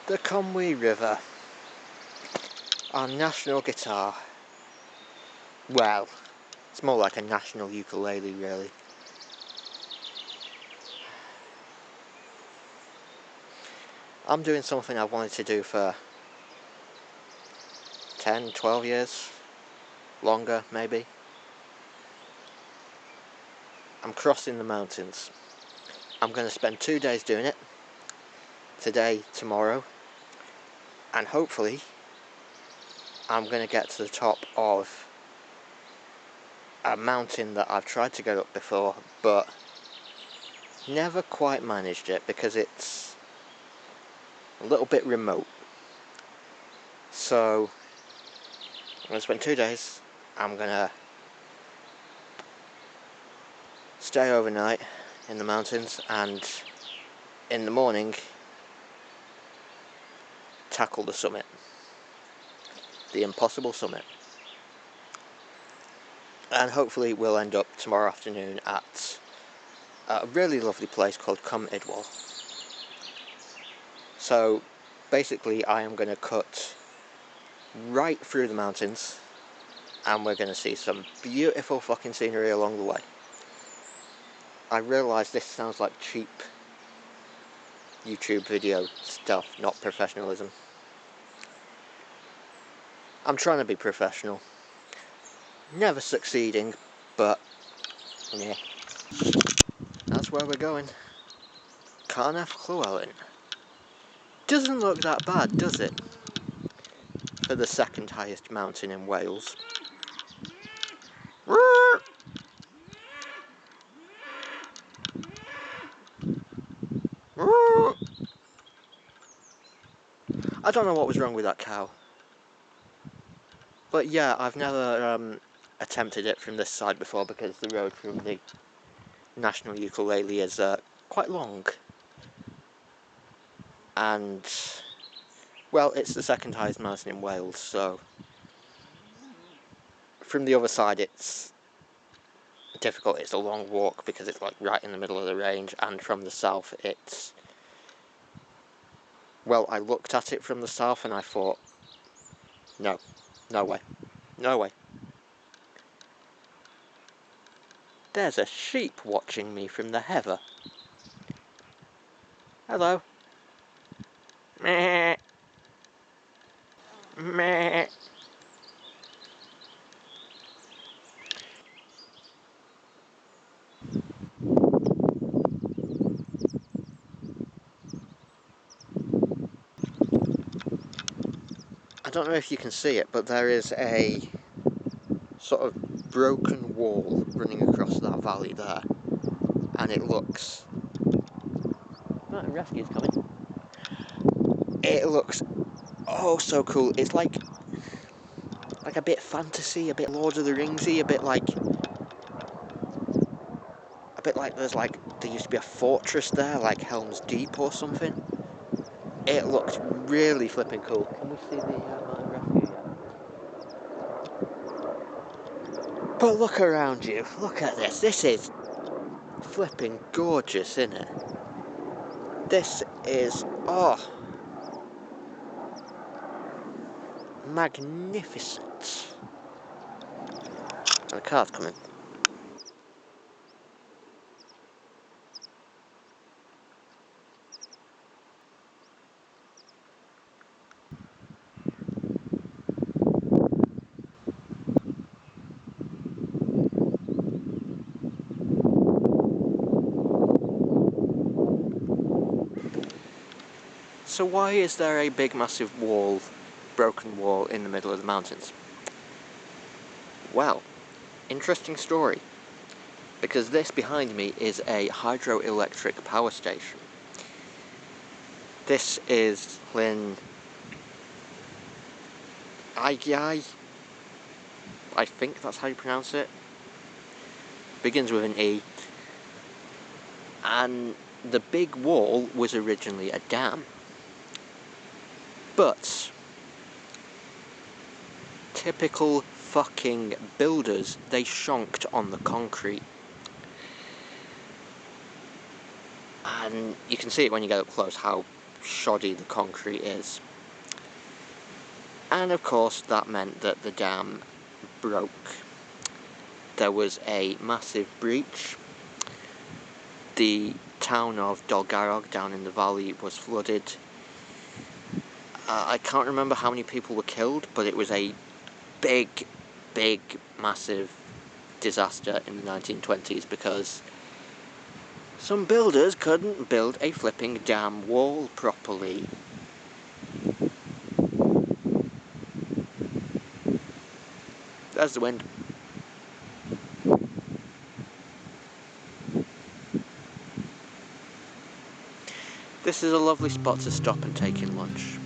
The Conwy River, our national guitar. Well, it's more like a national ukulele, really. I'm doing something I've wanted to do for 10, 12 years, longer maybe. I'm crossing the mountains. I'm going to spend 2 days doing it, today, tomorrow, and hopefully I'm going to get to the top of a mountain that I've tried to get up before, but never quite managed it because it's a little bit remote. So I'm going to spend 2 days. I'm going to stay overnight in the mountains, and in the morning tackle the summit, the impossible summit, and hopefully we'll end up tomorrow afternoon at a really lovely place called Citadel. So basically I am going to cut right through the mountains, and we're going to see some beautiful fucking scenery along the way. I realise this sounds like cheap YouTube video stuff, not professionalism. I'm trying to be professional. Never succeeding, but yeah. That's where we're going. Carnaff Llewellyn. Doesn't look that bad, does it? For the second highest mountain in Wales. I don't know what was wrong with that cow. But yeah, I've never attempted it from this side before because the road from the National Ukulele is quite long. And, well, it's the second highest mountain in Wales, so from the other side it's difficult. It's a long walk because it's like right in the middle of the range, and from the south it's, well, I looked at it from the south and I thought, no way, no way. There's a sheep watching me from the heather. Hello. Meh. Meh. I don't know if you can see it, but there is a sort of broken wall running across that valley there, and it looks... Oh, a rescue's coming. It looks oh so cool. It's like a bit fantasy, a bit Lord of the Ringsy, a bit like there's like there used to be a fortress there, like Helm's Deep or something. It looks really flipping cool. Can we see the mountain rescue yet? But look around you, look at this. This is flipping gorgeous, isn't it? This is, oh, magnificent. And the car's coming. So why is there a big massive wall, broken wall in the middle of the mountains? Well, interesting story. Because this behind me is a hydroelectric power station. This is Llyn Eigiau. I think that's how you pronounce it. Begins with an E. And the big wall was originally a dam. But typical fucking builders, they shonked on the concrete. And you can see it when you get up close how shoddy the concrete is. And of course that meant that the dam broke. There was a massive breach. The town of Dolgarrog down in the valley was flooded. I can't remember how many people were killed, but it was a big, massive disaster in the 1920s because some builders couldn't build a flipping dam wall properly. There's the wind. This is a lovely spot to stop and take in lunch.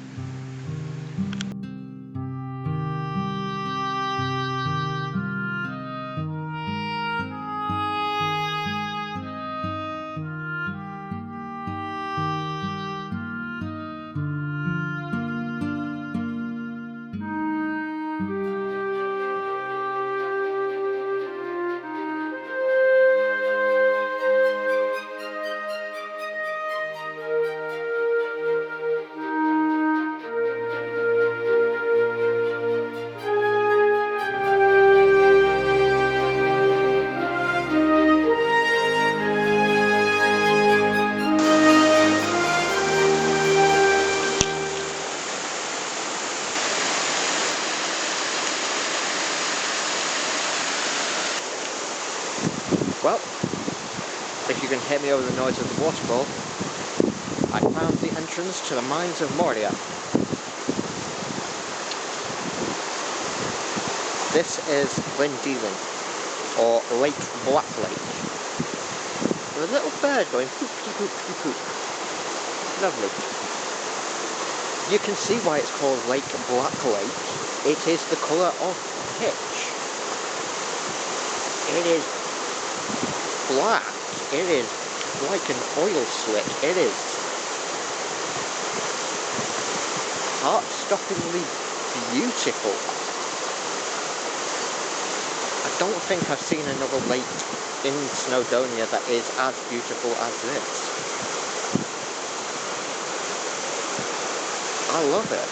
Well, if you can hear me over the noise of the waterfall, I found the entrance to the mines of Moria. This is Glendealan, or Lake Black Lake. With a little bird going poop, poop, poop, poop. Lovely. You can see why it's called Lake Black Lake. It is the colour of pitch. It is black. It is like an oil slick. It is heart-stoppingly beautiful. I don't think I've seen another lake in Snowdonia that is as beautiful as this. I love it.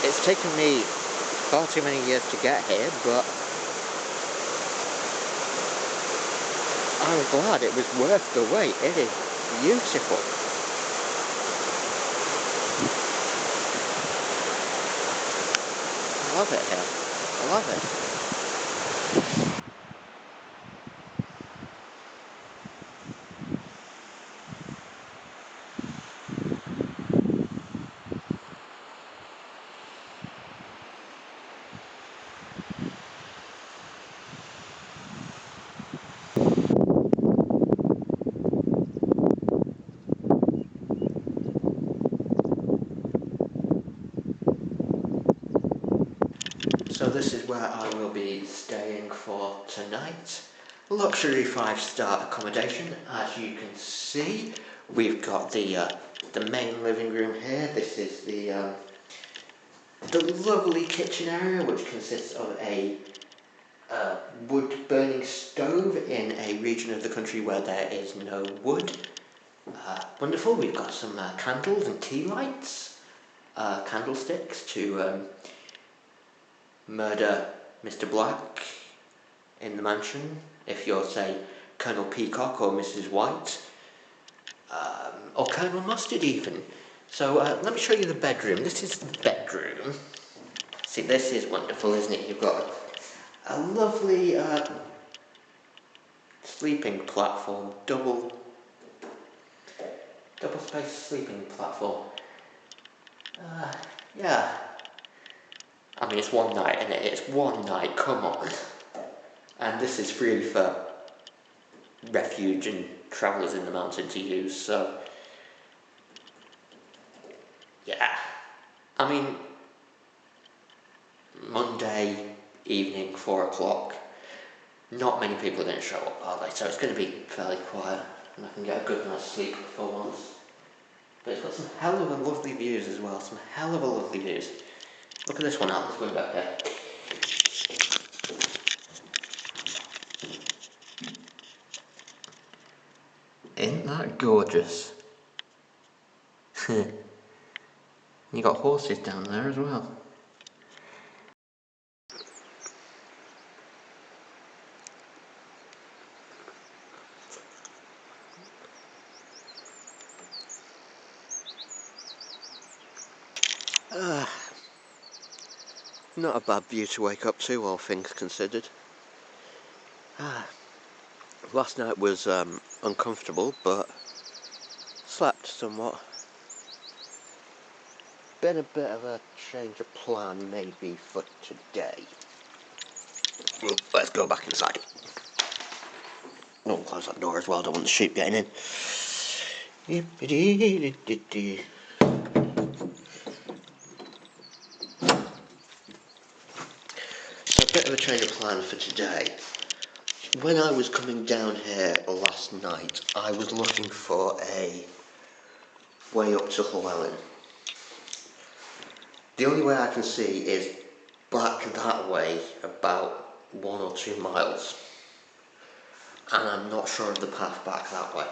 It's taken me far too many years to get here, but I'm glad it was worth the wait. It is beautiful. I love it here. I love it. So this is where I will be staying for tonight. Luxury 5-star accommodation. As you can see, we've got the main living room here. This is the lovely kitchen area, which consists of a wood burning stove in a region of the country where there is no wood. Wonderful. We've got some candles and tea lights, candlesticks to murder Mr. Black in the mansion, if you're, say, Colonel Peacock or Mrs. White, or Colonel Mustard even. So let me show you the bedroom. This is the bedroom. See, this is wonderful, isn't it? You've got a lovely sleeping platform, double space sleeping platform. Yeah. I mean, it's one night, isn't it? It's one night, come on. And this is free for refuge and travellers in the mountain to use, so yeah. I mean, Monday evening, 4 o'clock, not many people are going to show up, are they? So it's going to be fairly quiet, and I can get a good night's sleep for once. But it's got some hell of a lovely views as well, some hell of a lovely views. Look at this one out, let's go back there. Isn't that gorgeous? You got horses down there as well. Not a bad view to wake up to, all things considered. Last night was uncomfortable, but slept somewhat. Been a bit of a change of plan maybe for today. Well, let's go back inside. Oh, close that door as well, don't want the sheep getting in. So a bit of a change of plan for today. When I was coming down here last night, I was looking for a way up to Llewellyn. The only way I can see is back that way about 1 or 2 miles. And I'm not sure of the path back that way.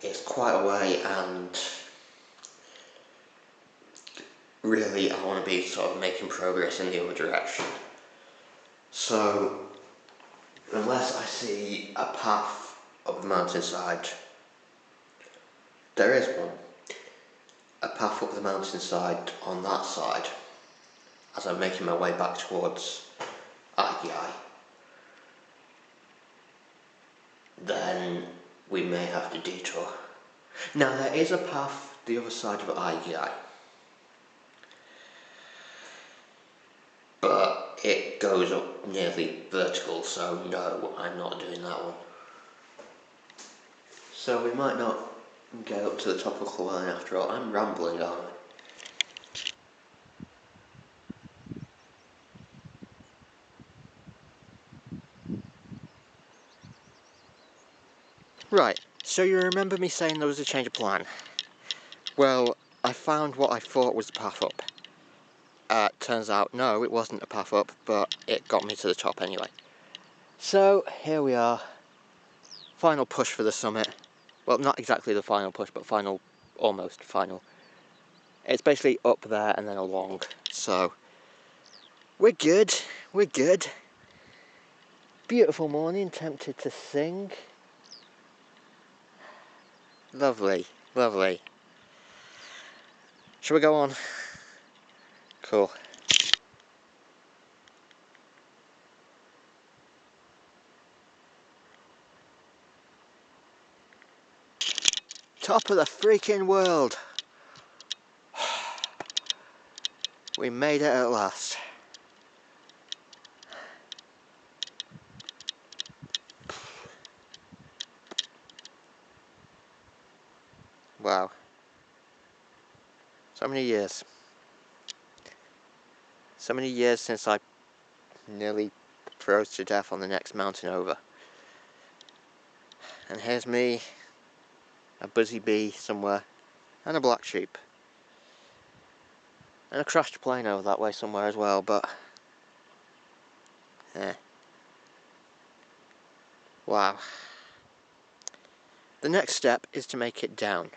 It's quite a way, and really I want to be sort of making progress in the other direction. So, unless I see a path up the mountainside, there is one. A path up the mountainside on that side, as I'm making my way back towards Igi, then we may have to detour. Now there is a path the other side of Igi, but it goes up nearly vertical, so no, I'm not doing that one. So we might not get up to the top of Llewellyn after all. I'm rambling, aren't I? Right, so you remember me saying there was a change of plan? Well, I found what I thought was the path up. Turns out, no, it wasn't a path up, but it got me to the top anyway. So, here we are. Final push for the summit. Well, not exactly the final push, but final, almost final. It's basically up there and then along, so we're good, we're good. Beautiful morning, tempted to sing. Lovely, lovely. Shall we go on? Cool. Top of the freaking world! We made it at last. Wow. So many years. So many years since I nearly froze to death on the next mountain over. And here's me, a busy bee somewhere, and a black sheep. And a crashed plane over that way somewhere as well, but... Wow. The next step is to make it down.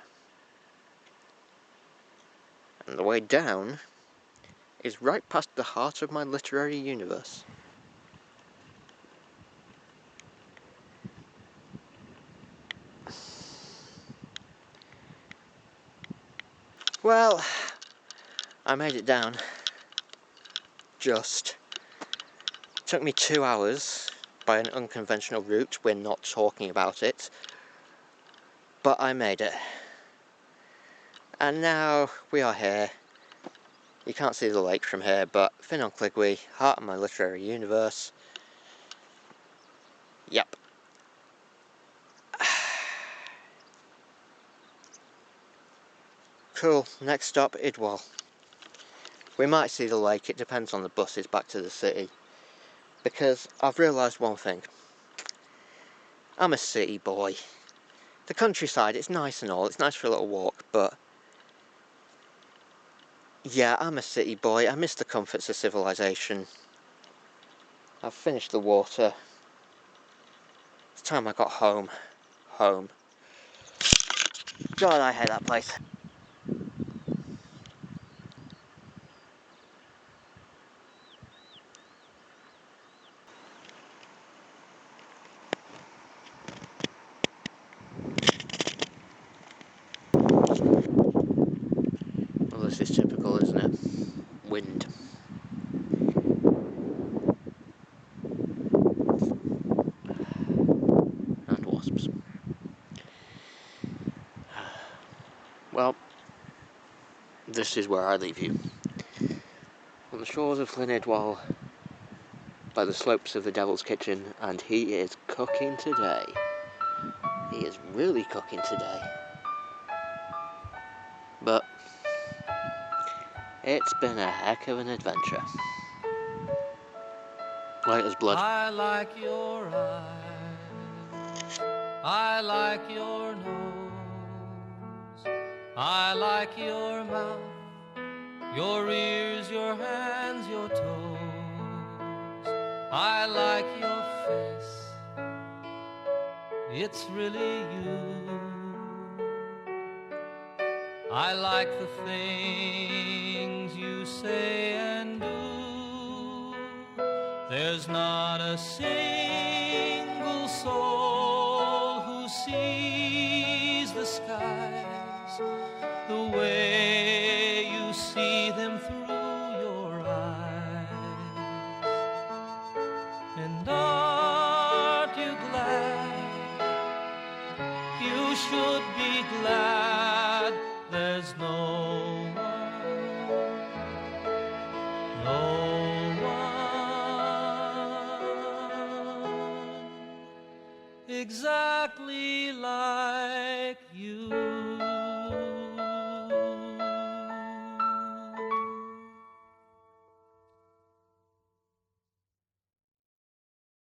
And the way down is right past the heart of my literary universe. Well, I made it down. Just. It took me 2 hours by an unconventional route. We're not talking about it. But I made it. And now we are here. You can't see the lake from here, but Finn Cligwy, heart of my literary universe. Yep. Cool, next stop, Idwal. We might see the lake, it depends on the buses back to the city. Because I've realised one thing. I'm a city boy. The countryside, it's nice and all, it's nice for a little walk, but... yeah, I'm a city boy, I miss the comforts of civilization. I've finished the water. It's time I got home. Home. God, I hate that place. Well, this is typical, isn't it? Wind. And wasps. Well, this is where I leave you. On the shores of Llynedwall, by the slopes of the Devil's Kitchen, and he is cooking today. He is really cooking today. But it's been a heck of an adventure. Light as blood. I like your eyes, I like your nose, I like your mouth, your ears, your hands, your toes. I like your face, it's really you. I like the things you say and do. There's not a single soul who sees the skies the way you see them through your eyes. And aren't you glad? You should be glad there's no one exactly like